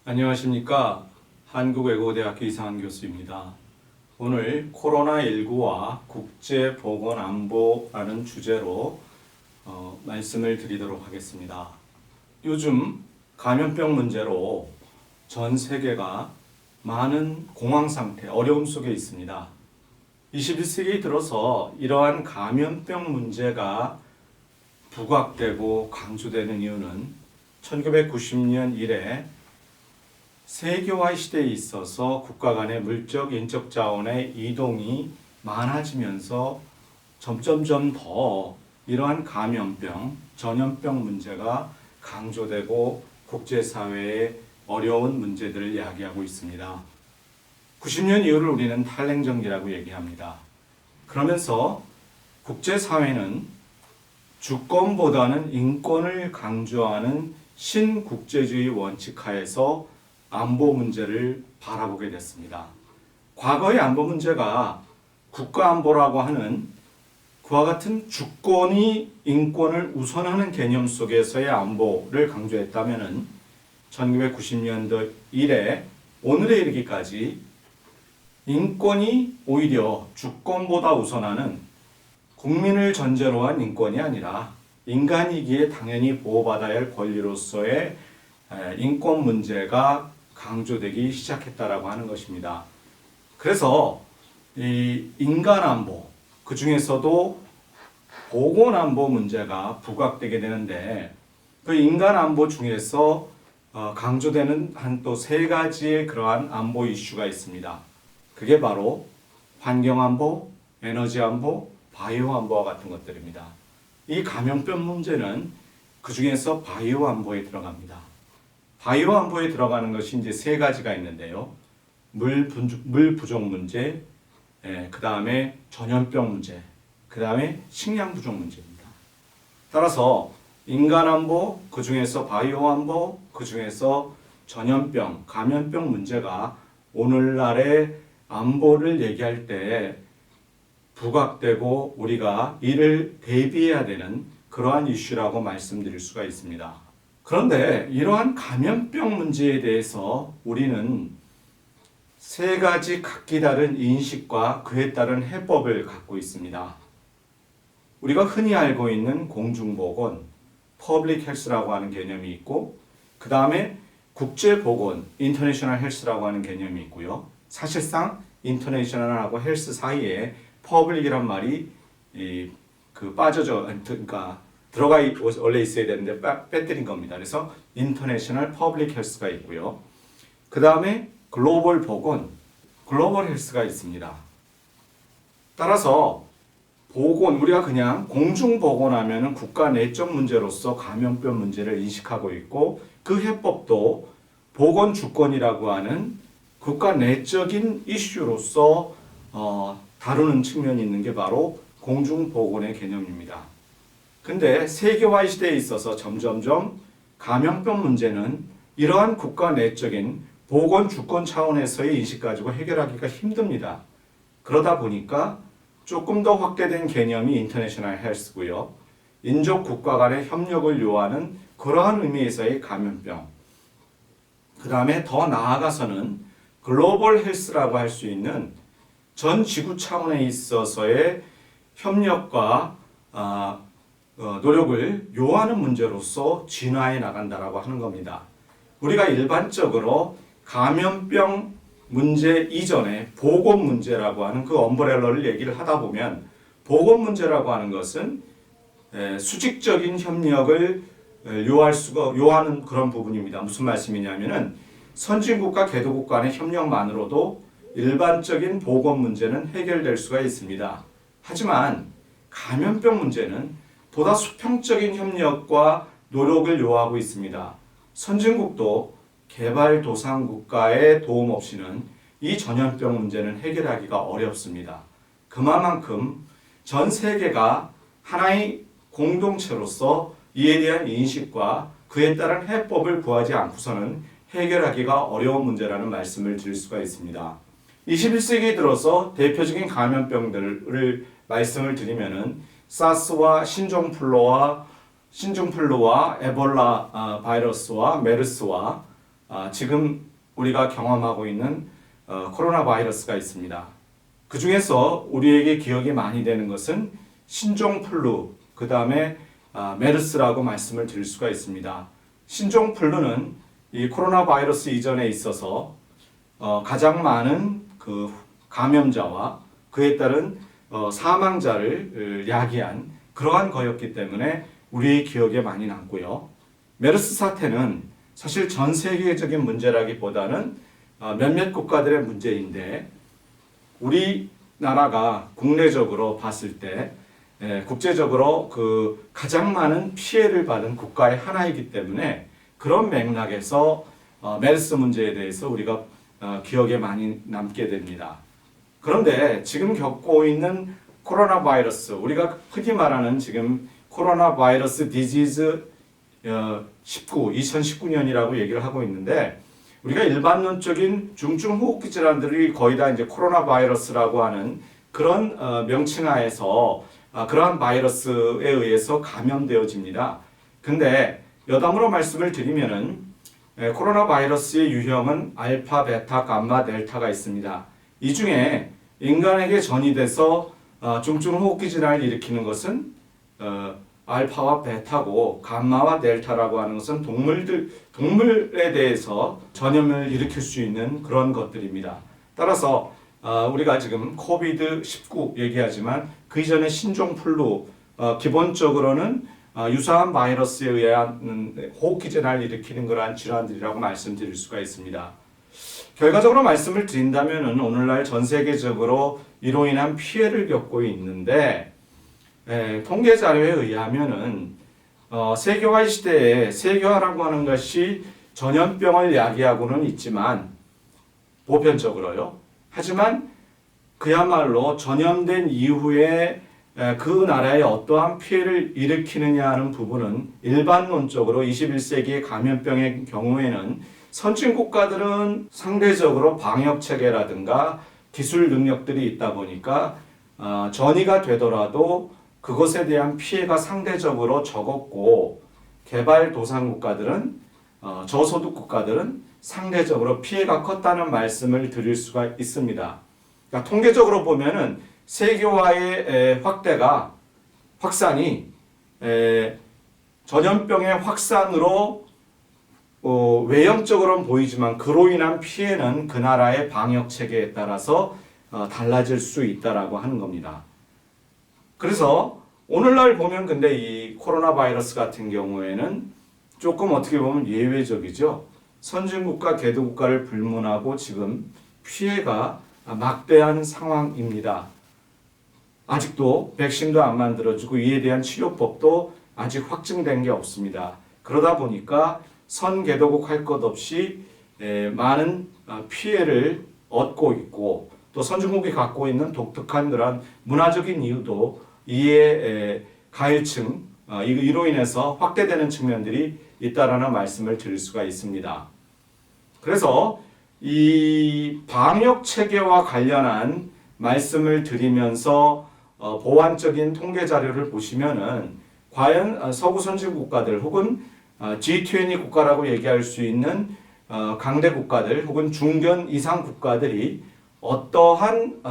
안녕하십니까. 한국외국어대학교 이상한 교수입니다. 오늘 코로나19와 국제보건안보라는 주제로 말씀을 드리도록 하겠습니다. 요즘 감염병 문제로 전 세계가 많은 공황 상태, 어려움 속에 있습니다. 21세기에 들어서 이러한 감염병 문제가 부각되고 강조되는 이유는 1990년 이래 세계화 시대에 있어서 국가 간의 물적, 인적 자원의 이동이 많아지면서 점점점 더 이러한 감염병, 전염병 문제가 강조되고 국제사회의 어려운 문제들을 이야기하고 있습니다. 90년 이후를 우리는 탈냉정기라고 얘기합니다. 그러면서 국제사회는 주권보다는 인권을 강조하는 신국제주의 원칙 하에서 안보 문제를 바라보게 됐습니다. 과거의 안보 문제가 국가안보라고 하는 그와 같은 주권이 인권을 우선하는 개념 속에서의 안보를 강조했다면 1990년도 이래 오늘에 이르기까지 인권이 오히려 주권보다 우선하는 국민을 전제로 한 인권이 아니라 인간이기에 당연히 보호받아야 할 권리로서의 인권 문제가 강조되기 시작했다라고 하는 것입니다. 그래서 이 인간 안보, 그 중에서도 보건 안보 문제가 부각되게 되는데 그 인간 안보 중에서 강조되는 한 또 세 가지의 그러한 안보 이슈가 있습니다. 그게 바로 환경 안보, 에너지 안보, 바이오 안보와 같은 것들입니다. 이 감염병 문제는 그 중에서 바이오 안보에 들어갑니다. 바이오 안보에 들어가는 것이 이제 세 가지가 있는데요. 물 부족 문제, 그 다음에 전염병 문제, 그 다음에 식량 부족 문제입니다. 따라서 인간 안보, 그 중에서 바이오 안보, 그 중에서 전염병, 감염병 문제가 오늘날의 안보를 얘기할 때 부각되고 우리가 이를 대비해야 되는 그러한 이슈라고 말씀드릴 수가 있습니다. 그런데 이러한 감염병 문제에 대해서 우리는 세 가지 각기 다른 인식과 그에 따른 해법을 갖고 있습니다. 우리가 흔히 알고 있는 공중보건, 퍼블릭 헬스라고 하는 개념이 있고 그 다음에 국제보건, 인터내셔널 헬스라고 하는 개념이 있고요. 사실상 인터내셔널하고 헬스 사이에 퍼블릭이란 말이 빠져져, 그러니까 들어가 원래 있어야 되는데 빼뜨린 겁니다. 그래서 인터내셔널 퍼블릭 헬스가 있고요. 그 다음에 글로벌 보건, 글로벌 헬스가 있습니다. 따라서 보건, 우리가 그냥 공중보건하면 국가 내적 문제로서 감염병 문제를 인식하고 있고 그 해법도 보건주권이라고 하는 국가 내적인 이슈로서 다루는 측면이 있는 게 바로 공중보건의 개념입니다. 근데 세계화 시대에 있어서 점점점 감염병 문제는 이러한 국가 내적인 보건 주권 차원에서의 인식 가지고 해결하기가 힘듭니다. 그러다 보니까 조금 더 확대된 개념이 인터내셔널 헬스고요. 인접 국가 간의 협력을 요하는 그러한 의미에서의 감염병. 그 다음에 더 나아가서는 글로벌 헬스라고 할 수 있는 전 지구 차원에 있어서의 협력과 노력을 요하는 문제로서 진화해 나간다라고 하는 겁니다. 우리가 일반적으로 감염병 문제 이전에 보건 문제라고 하는 그 엄브렐러를 얘기를 하다 보면 보건 문제라고 하는 것은 수직적인 협력을 요하는 그런 부분입니다. 무슨 말씀이냐면은 선진국과 개도국 간의 협력만으로도 일반적인 보건 문제는 해결될 수가 있습니다. 하지만 감염병 문제는 보다 수평적인 협력과 노력을 요하고 있습니다. 선진국도 개발도상국가의 도움 없이는 이 전염병 문제는 해결하기가 어렵습니다. 그만큼 전 세계가 하나의 공동체로서 이에 대한 인식과 그에 따른 해법을 구하지 않고서는 해결하기가 어려운 문제라는 말씀을 드릴 수가 있습니다. 21세기에 들어서 대표적인 감염병들을 말씀을 드리면은 사스와 신종플루와 에볼라 바이러스와 메르스와 지금 우리가 경험하고 있는 코로나 바이러스가 있습니다. 그 중에서 우리에게 기억이 많이 되는 것은 신종플루, 그 다음에 메르스라고 말씀을 드릴 수가 있습니다. 신종플루는 이 코로나 바이러스 이전에 있어서 가장 많은 그 감염자와 그에 따른 사망자를 야기한 그러한 거였기 때문에 우리의 기억에 많이 남고요. 메르스 사태는 사실 전 세계적인 문제라기보다는 몇몇 국가들의 문제인데 우리나라가 국내적으로 봤을 때 국제적으로 그 가장 많은 피해를 받은 국가의 하나이기 때문에 그런 맥락에서 메르스 문제에 대해서 우리가 기억에 많이 남게 됩니다. 그런데 지금 겪고 있는 코로나 바이러스, 우리가 흔히 말하는 지금 코로나 바이러스 디지즈 2019년이라고 얘기를 하고 있는데 우리가 일반론적인 중증호흡기 질환들이 거의 다 이제 코로나 바이러스라고 하는 그런 명칭하에서 그러한 바이러스에 의해서 감염되어집니다. 근데 여담으로 말씀을 드리면은 코로나 바이러스의 유형은 알파, 베타, 감마, 델타가 있습니다. 이 중에 인간에게 전이돼서 중증호흡기 질환을 일으키는 것은 알파와 베타고 감마와 델타라고 하는 것은 동물에 대해서 전염을 일으킬 수 있는 그런 것들입니다. 따라서 우리가 지금 코비드-19 얘기하지만 그 이전에 신종플루 기본적으로는 유사한 바이러스에 의한 호흡기 질환을 일으키는 그러한 질환들이라고 말씀드릴 수가 있습니다. 결과적으로 말씀을 드린다면 오늘날 전 세계적으로 이로 인한 피해를 겪고 있는데 통계 자료에 의하면은 세계화 시대에 세계화라고 하는 것이 전염병을 야기하고는 있지만 보편적으로요. 하지만 그야말로 전염된 이후에 그 나라에 어떠한 피해를 일으키느냐 하는 부분은 일반론적으로 21세기의 감염병의 경우에는 선진 국가들은 상대적으로 방역 체계라든가 기술 능력들이 있다 보니까 전이가 되더라도 그것에 대한 피해가 상대적으로 적었고 개발도상 국가들은 저소득 국가들은 상대적으로 피해가 컸다는 말씀을 드릴 수가 있습니다. 그러니까 통계적으로 보면은 세계화의 확산이 전염병의 확산으로 외형적으로는 보이지만 그로 인한 피해는 그 나라의 방역 체계에 따라서 달라질 수 있다라고 하는 겁니다. 그래서 오늘날 보면 근데 이 코로나 바이러스 같은 경우에는 조금 어떻게 보면 예외적이죠. 선진국가, 개도국가를 불문하고 지금 피해가 막대한 상황입니다. 아직도 백신도 안 만들어지고 이에 대한 치료법도 아직 확증된 게 없습니다. 그러다 보니까 선개도국 할 것 없이 많은 피해를 얻고 있고 또 선진국이 갖고 있는 독특한 그런 문화적인 이유도 이에 가해층 이로 인해서 확대되는 측면들이 있다라는 말씀을 드릴 수가 있습니다. 그래서 이 방역 체계와 관련한 말씀을 드리면서 보완적인 통계 자료를 보시면은 과연 서구 선진 국가들 혹은 G20 국가라고 얘기할 수 있는 강대 국가들 혹은 중견 이상 국가들이 어떠한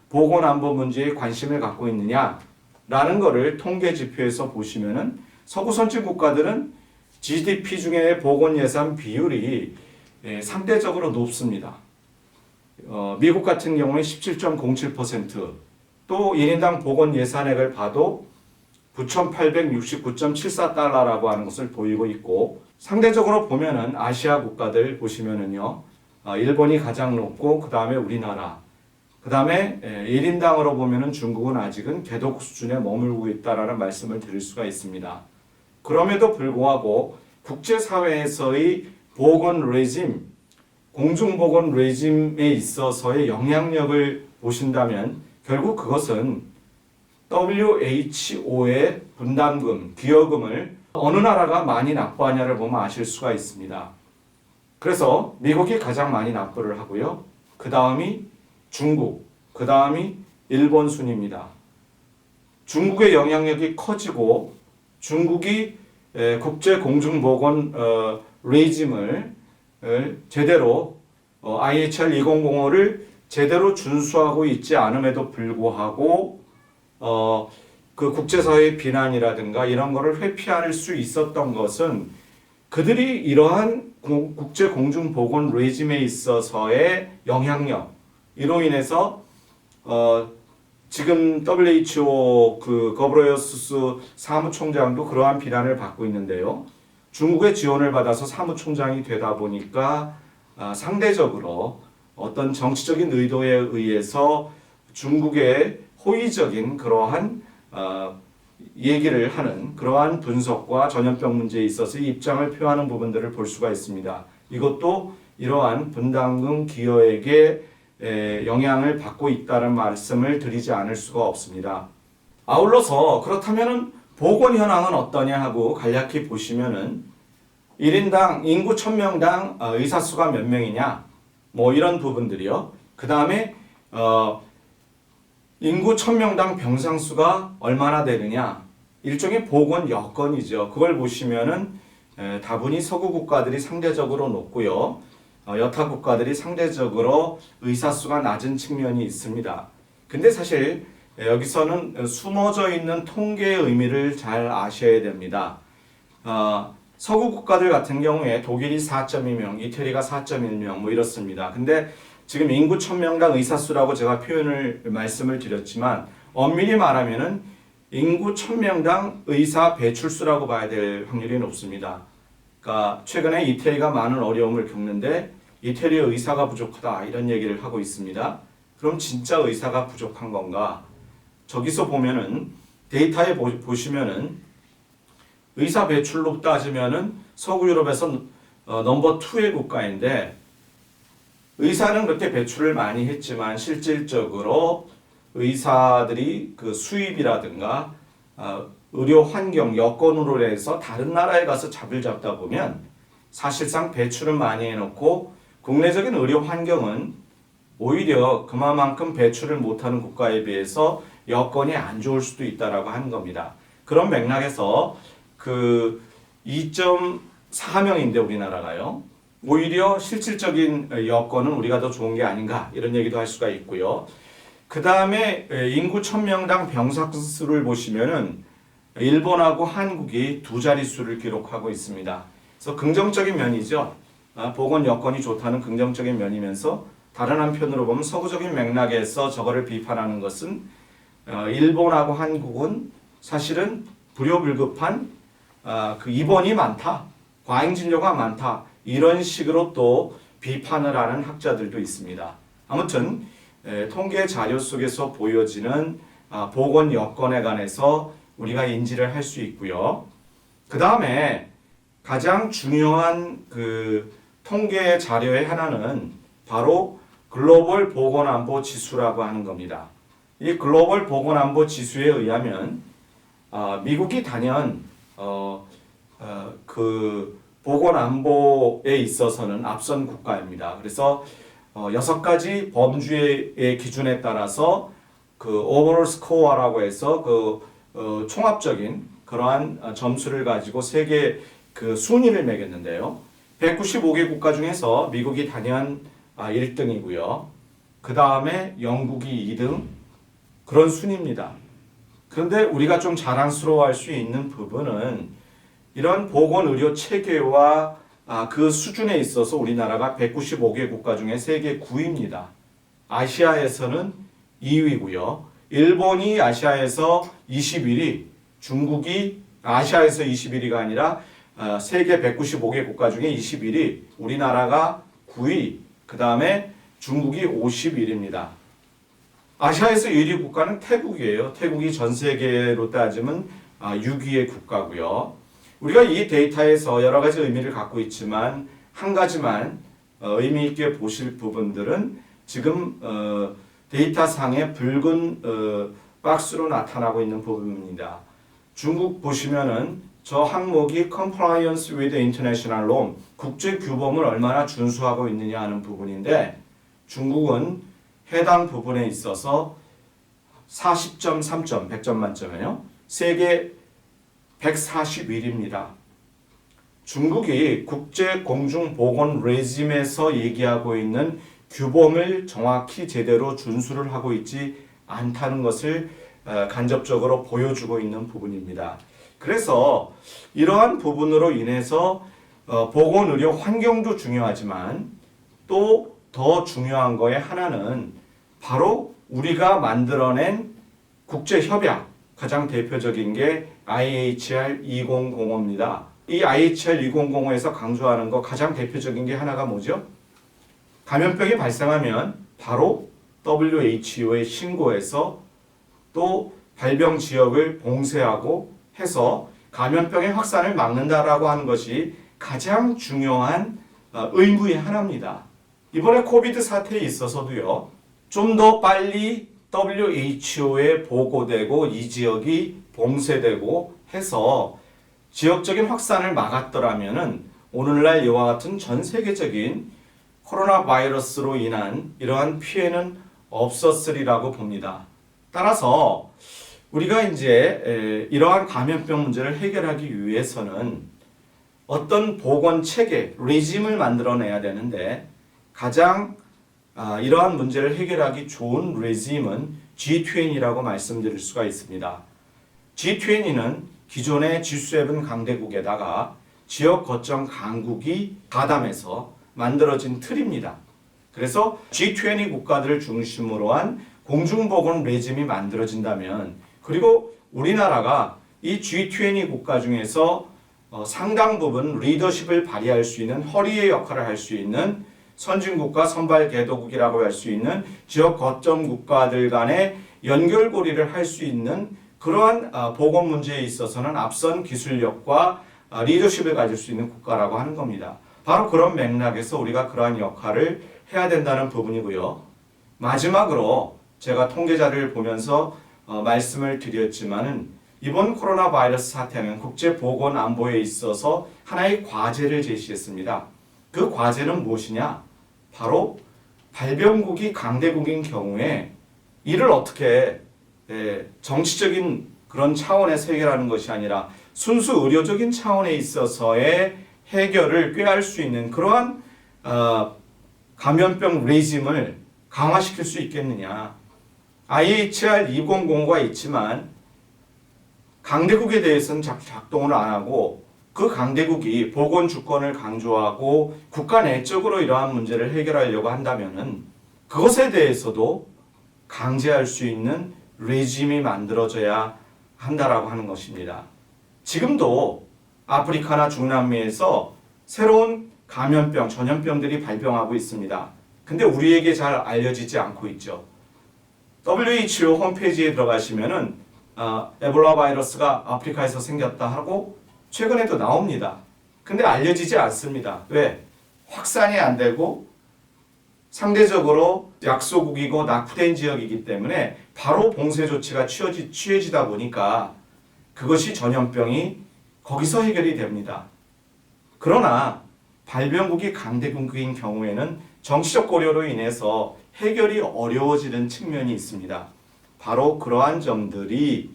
보건안보 문제에 관심을 갖고 있느냐라는 것을 통계 지표에서 보시면은 서구 선진 국가들은 GDP 중에 보건 예산 비율이 상대적으로 높습니다. 미국 같은 경우에 17.07%, 또 1인당 보건 예산액을 봐도 9,869.74달러라고 하는 것을 보이고 있고, 상대적으로 보면은 아시아 국가들 보시면은요, 일본이 가장 높고 그 다음에 우리나라, 그 다음에 1인당으로 보면은 중국은 아직은 개도국 수준에 머물고 있다라는 말씀을 드릴 수가 있습니다. 그럼에도 불구하고 국제사회에서의 보건 레짐, 공중보건 레짐에 있어서의 영향력을 보신다면 결국 그것은 WHO의 분담금, 기여금을 어느 나라가 많이 납부하냐를 보면 아실 수가 있습니다. 그래서 미국이 가장 많이 납부를 하고요. 그 다음이 중국, 그 다음이 일본 순입니다. 중국의 영향력이 커지고 중국이 국제 공중보건 레짐을 제대로 IHR 2005를 제대로 준수하고 있지 않음에도 불구하고 그 국제사회의 비난이라든가 이런 거를 회피할 수 있었던 것은 그들이 이러한 국제 공중 보건 레짐에 있어서의 영향력 이로 인해서 지금 WHO 그 거브레예수스 사무총장도 그러한 비난을 받고 있는데요. 중국의 지원을 받아서 사무총장이 되다 보니까 상대적으로 어떤 정치적인 의도에 의해서 중국의 호의적인 그러한 얘기를 하는 그러한 분석과 전염병 문제에 있어서 입장을 표하는 부분들을 볼 수가 있습니다. 이것도 이러한 분담금 기여에게 영향을 받고 있다는 말씀을 드리지 않을 수가 없습니다. 아울러서 그렇다면 보건 현황은 어떠냐 하고 간략히 보시면은 1인당 인구 1000명당 의사 수가 몇 명이냐 뭐 이런 부분들이요. 그 다음에 인구 1000명당 병상 수가 얼마나 되느냐 일종의 보건 여건이죠. 그걸 보시면은 다분히 서구 국가들이 상대적으로 높고요. 여타 국가들이 상대적으로 의사 수가 낮은 측면이 있습니다. 근데 사실 여기서는 숨어져 있는 통계의 의미를 잘 아셔야 됩니다. 서구 국가들 같은 경우에 독일이 4.2명, 이태리가 4.1명 뭐 이렇습니다. 근데 지금 인구 1000명당 의사 수라고 제가 말씀을 드렸지만 엄밀히 말하면은 인구 1000명당 의사 배출수라고 봐야 될 확률이 높습니다. 그러니까 최근에 이태리가 많은 어려움을 겪는데 이태리의 의사가 부족하다 이런 얘기를 하고 있습니다. 그럼 진짜 의사가 부족한 건가? 저기서 보면은 데이터에 보시면은 의사 배출로 따지면은 서구 유럽에서 넘버 2의 국가인데 의사는 그렇게 배출을 많이 했지만 실질적으로 의사들이 그 수입이라든가 의료 환경 여건으로 해서 다른 나라에 가서 잡을 잡다 보면 사실상 배출은 많이 해놓고 국내적인 의료 환경은 오히려 그만큼 배출을 못하는 국가에 비해서 여건이 안 좋을 수도 있다라고 하는 겁니다. 그런 맥락에서 그 2.4명인데 우리나라가요. 오히려 실질적인 여건은 우리가 더 좋은 게 아닌가 이런 얘기도 할 수가 있고요. 그 다음에 인구 1000명당 병상 수를 보시면은 일본하고 한국이 두 자릿수를 기록하고 있습니다. 그래서 긍정적인 면이죠. 보건 여건이 좋다는 긍정적인 면이면서 다른 한편으로 보면 서구적인 맥락에서 저거를 비판하는 것은 일본하고 한국은 사실은 불효불급한 그 입원이 많다, 과잉 진료가 많다 이런 식으로 또 비판을 하는 학자들도 있습니다. 아무튼 통계 자료 속에서 보여지는 보건 여건에 관해서 우리가 인지를 할 수 있고요. 그 다음에 가장 중요한 그 통계 자료의 하나는 바로 글로벌 보건안보 지수라고 하는 겁니다. 이 글로벌 보건안보 지수에 의하면 미국이 단연 그 보건안보에 있어서는 앞선 국가입니다. 그래서 6가지 범주의 기준에 따라서 그 오버롤 스코어라고 해서 그 총합적인 그러한 점수를 가지고 세계 그 순위를 매겼는데요. 195개 국가 중에서 미국이 단연 1등이고요. 그 다음에 영국이 2등 그런 순위입니다. 그런데 우리가 좀 자랑스러워할 수 있는 부분은 이런 보건의료 체계와 그 수준에 있어서 우리나라가 195개 국가 중에 세계 9위입니다. 아시아에서는 2위고요. 일본이 아시아에서 21위, 중국이 아시아에서 21위가 아니라 세계 195개 국가 중에 21위, 우리나라가 9위, 그 다음에 중국이 51위입니다. 아시아에서 1위 국가는 태국이에요. 태국이 전 세계로 따지면 6위의 국가고요. 우리가 이 데이터에서 여러 가지 의미를 갖고 있지만 한 가지만 의미 있게 보실 부분들은 지금 데이터상의 붉은 박스로 나타나고 있는 부분입니다. 중국 보시면은 저 항목이 Compliance with International Law, 국제 규범을 얼마나 준수하고 있느냐 하는 부분인데 중국은 해당 부분에 있어서 40.3점, 100점 만점에요. 세계 141위입니다. 중국이 국제공중보건 레짐에서 얘기하고 있는 규범을 정확히 제대로 준수를 하고 있지 않다는 것을 간접적으로 보여주고 있는 부분입니다. 그래서 이러한 부분으로 인해서 보건의료 환경도 중요하지만 또 더 중요한 거에 하나는 바로 우리가 만들어낸 국제협약, 가장 대표적인 게 IHR 2005입니다. 이 IHR 2005에서 강조하는 거 가장 대표적인 게 하나가 뭐죠? 감염병이 발생하면 바로 WHO에 신고해서 또 발병 지역을 봉쇄하고 해서 감염병의 확산을 막는다라고 하는 것이 가장 중요한 의무의 하나입니다. 이번에 코비드 사태에 있어서도요, 좀 더 빨리 WHO에 보고되고 이 지역이 봉쇄되고 해서 지역적인 확산을 막았더라면은 오늘날 이와 같은 전 세계적인 코로나 바이러스로 인한 이러한 피해는 없었으리라고 봅니다. 따라서 우리가 이제 이러한 감염병 문제를 해결하기 위해서는 어떤 보건 체계, 레짐을 만들어내야 되는데 가장 이러한 문제를 해결하기 좋은 레짐은 G20라고 말씀드릴 수가 있습니다. G20는 기존의 G7 강대국에다가 지역 거점 강국이 가담해서 만들어진 틀입니다. 그래서 G20 국가들을 중심으로 한 공중보건 레짐이 만들어진다면, 그리고 우리나라가 이 G20 국가 중에서 상당 부분 리더십을 발휘할 수 있는 허리의 역할을 할 수 있는 선진국가 선발 개도국이라고 할 수 있는 지역 거점 국가들 간의 연결고리를 할 수 있는 그러한 보건 문제에 있어서는 앞선 기술력과 리더십을 가질 수 있는 국가라고 하는 겁니다. 바로 그런 맥락에서 우리가 그러한 역할을 해야 된다는 부분이고요. 마지막으로 제가 통계자료를 보면서 말씀을 드렸지만은 이번 코로나 바이러스 사태는 국제 보건 안보에 있어서 하나의 과제를 제시했습니다. 그 과제는 무엇이냐? 바로 발병국이 강대국인 경우에 이를 어떻게 정치적인 그런 차원에서 해결하는 것이 아니라 순수 의료적인 차원에 있어서의 해결을 꾀할 수 있는 그러한 감염병 레짐을 강화시킬 수 있겠느냐. IHR 2005가 있지만 강대국에 대해서는 작동을 안 하고 그 강대국이 보건 주권을 강조하고 국가 내적으로 이러한 문제를 해결하려고 한다면은 그것에 대해서도 강제할 수 있는 레짐이 만들어져야 한다라고 하는 것입니다. 지금도 아프리카나 중남미에서 새로운 감염병, 전염병들이 발병하고 있습니다. 근데 우리에게 잘 알려지지 않고 있죠. WHO 홈페이지에 들어가시면은 에볼라 바이러스가 아프리카에서 생겼다 하고 최근에도 나옵니다. 근데 알려지지 않습니다. 왜? 확산이 안 되고 상대적으로 약소국이고 낙후된 지역이기 때문에 바로 봉쇄 조치가 취해지다 보니까 그것이 전염병이 거기서 해결이 됩니다. 그러나 발병국이 강대국인 경우에는 정치적 고려로 인해서 해결이 어려워지는 측면이 있습니다. 바로 그러한 점들이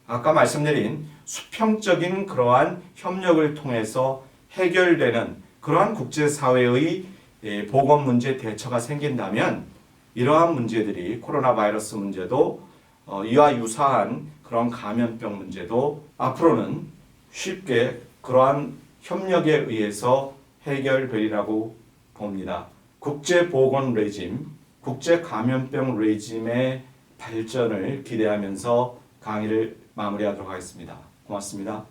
아까 말씀드린 수평적인 그러한 협력을 통해서 해결되는 그러한 국제사회의 보건 문제 대처가 생긴다면 이러한 문제들이 코로나 바이러스 문제도 이와 유사한 그런 감염병 문제도 앞으로는 쉽게 그러한 협력에 의해서 해결되리라고 봅니다. 국제보건 레짐, 국제감염병 레짐의 발전을 기대하면서 강의를 마무리하도록 하겠습니다. 고맙습니다.